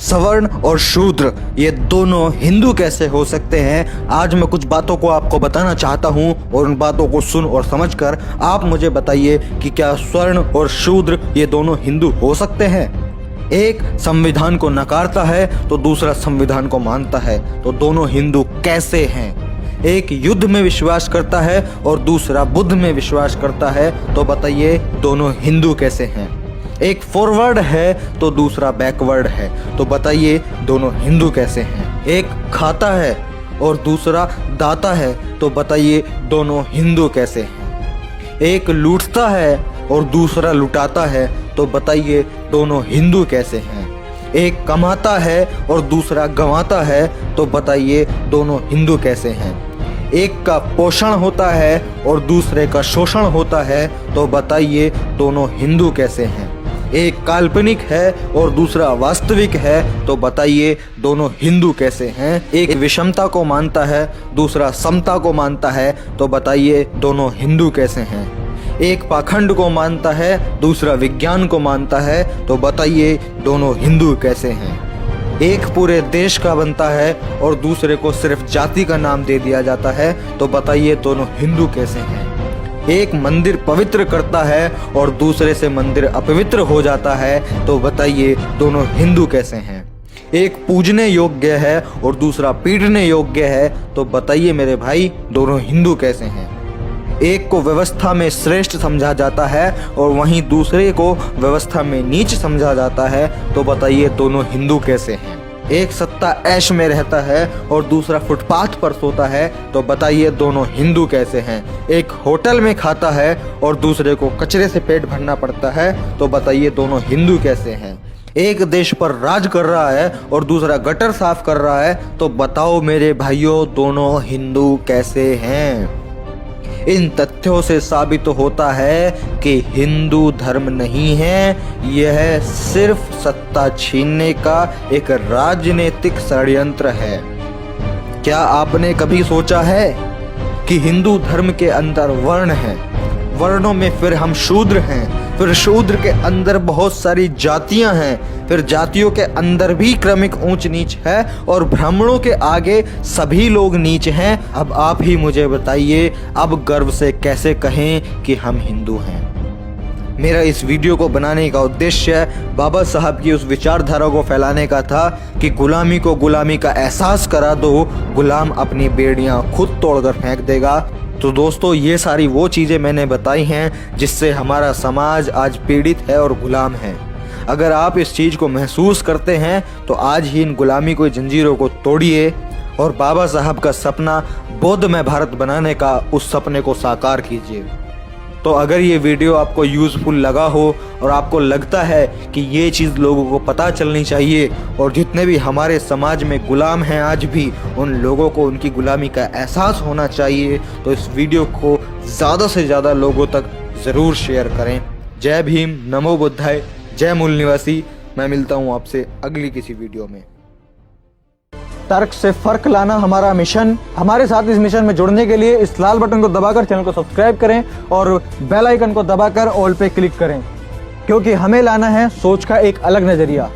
सवर्ण और शूद्र ये दोनों हिंदू कैसे हो सकते हैं। आज मैं कुछ बातों को आपको बताना चाहता हूं और उन बातों को सुन और समझकर आप मुझे बताइए कि क्या स्वर्ण और शूद्र ये दोनों हिंदू हो सकते हैं। एक संविधान को नकारता है तो दूसरा संविधान को मानता है, तो दोनों हिंदू कैसे हैं। एक युद्ध में विश्वास करता है और दूसरा बुद्ध में विश्वास करता है, तो बताइए दोनों हिंदू कैसे हैं। एक फॉरवर्ड है तो दूसरा बैकवर्ड है, तो बताइए दोनों हिंदू कैसे हैं। एक खाता है और दूसरा दाता है, तो बताइए दोनों हिंदू कैसे हैं। एक लूटता है और दूसरा लुटाता है, तो बताइए दोनों हिंदू कैसे हैं। एक कमाता है और दूसरा गंवाता है, तो बताइए दोनों हिंदू कैसे हैं। एक का पोषण होता है और दूसरे का शोषण होता है, तो बताइए दोनों हिंदू कैसे हैं। एक काल्पनिक है और दूसरा वास्तविक है, तो बताइए दोनों हिंदू कैसे हैं। एक विषमता को मानता है, दूसरा समता को मानता है, तो बताइए दोनों हिंदू कैसे हैं। एक पाखंड को मानता है, दूसरा विज्ञान को मानता है, तो बताइए दोनों हिंदू कैसे हैं। एक पूरे देश का बनता है और दूसरे को सिर्फ जाति का नाम दे दिया जाता है, तो बताइए दोनों हिंदू कैसे हैं। एक मंदिर पवित्र करता है और दूसरे से मंदिर अपवित्र हो जाता है, तो बताइए दोनों हिंदू कैसे हैं। एक पूजने योग्य है और दूसरा पीटने योग्य है, तो बताइए मेरे भाई दोनों हिंदू कैसे हैं। एक को व्यवस्था में श्रेष्ठ समझा जाता है और वहीं दूसरे को व्यवस्था में नीच समझा जाता है, तो बताइए दोनों हिंदू कैसे हैं। एक सत्ता ऐश में रहता है और दूसरा फुटपाथ पर सोता है, तो बताइए दोनों हिंदू कैसे हैं। एक होटल में खाता है और दूसरे को कचरे से पेट भरना पड़ता है, तो बताइए दोनों हिंदू कैसे हैं। एक देश पर राज कर रहा है और दूसरा गटर साफ कर रहा है, तो बताओ मेरे भाइयों दोनों हिंदू कैसे हैं। इन तथ्यों से साबित होता है कि हिंदू धर्म नहीं है, यह सिर्फ सत्ता छीनने का एक राजनीतिक षड्यंत्र है। क्या आपने कभी सोचा है कि हिंदू धर्म के अंदर वर्ण हैं, वर्णों में फिर हम शूद्र हैं, फिर शूद्र के अंदर बहुत सारी जातियां हैं, फिर जातियों के अंदर भी क्रमिक ऊंच नीच है और ब्राह्मणों के आगे सभी लोग नीच हैं। अब आप ही मुझे बताइए, अब गर्व से कैसे कहें कि हम हिंदू हैं। मेरा इस वीडियो को बनाने का उद्देश्य बाबा साहब की उस विचारधारा को फैलाने का था कि गुलामी को गुलामी का एहसास करा दो, गुलाम अपनी बेड़ियां खुद तोड़कर फेंक देगा। तो दोस्तों ये सारी वो चीज़ें मैंने बताई हैं जिससे हमारा समाज आज पीड़ित है और गुलाम है। अगर आप इस चीज़ को महसूस करते हैं तो आज ही इन गुलामी को जंजीरों को तोड़िए और बाबा साहब का सपना बौद्धमय भारत बनाने का उस सपने को साकार कीजिए। तो अगर ये वीडियो आपको यूज़फुल लगा हो और आपको लगता है कि ये चीज़ लोगों को पता चलनी चाहिए और जितने भी हमारे समाज में गुलाम हैं आज भी, उन लोगों को उनकी गुलामी का एहसास होना चाहिए, तो इस वीडियो को ज़्यादा से ज़्यादा लोगों तक ज़रूर शेयर करें। जय भीम, नमो बुद्धाय, जय मूल निवासी। मैं मिलता हूँ आपसे अगली किसी वीडियो में। तर्क से फर्क लाना हमारा मिशन। हमारे साथ इस मिशन में जुड़ने के लिए इस लाल बटन को दबाकर चैनल को सब्सक्राइब करें और बेल आइकन को दबाकर ऑल पे क्लिक करें, क्योंकि हमें लाना है सोच का एक अलग नजरिया।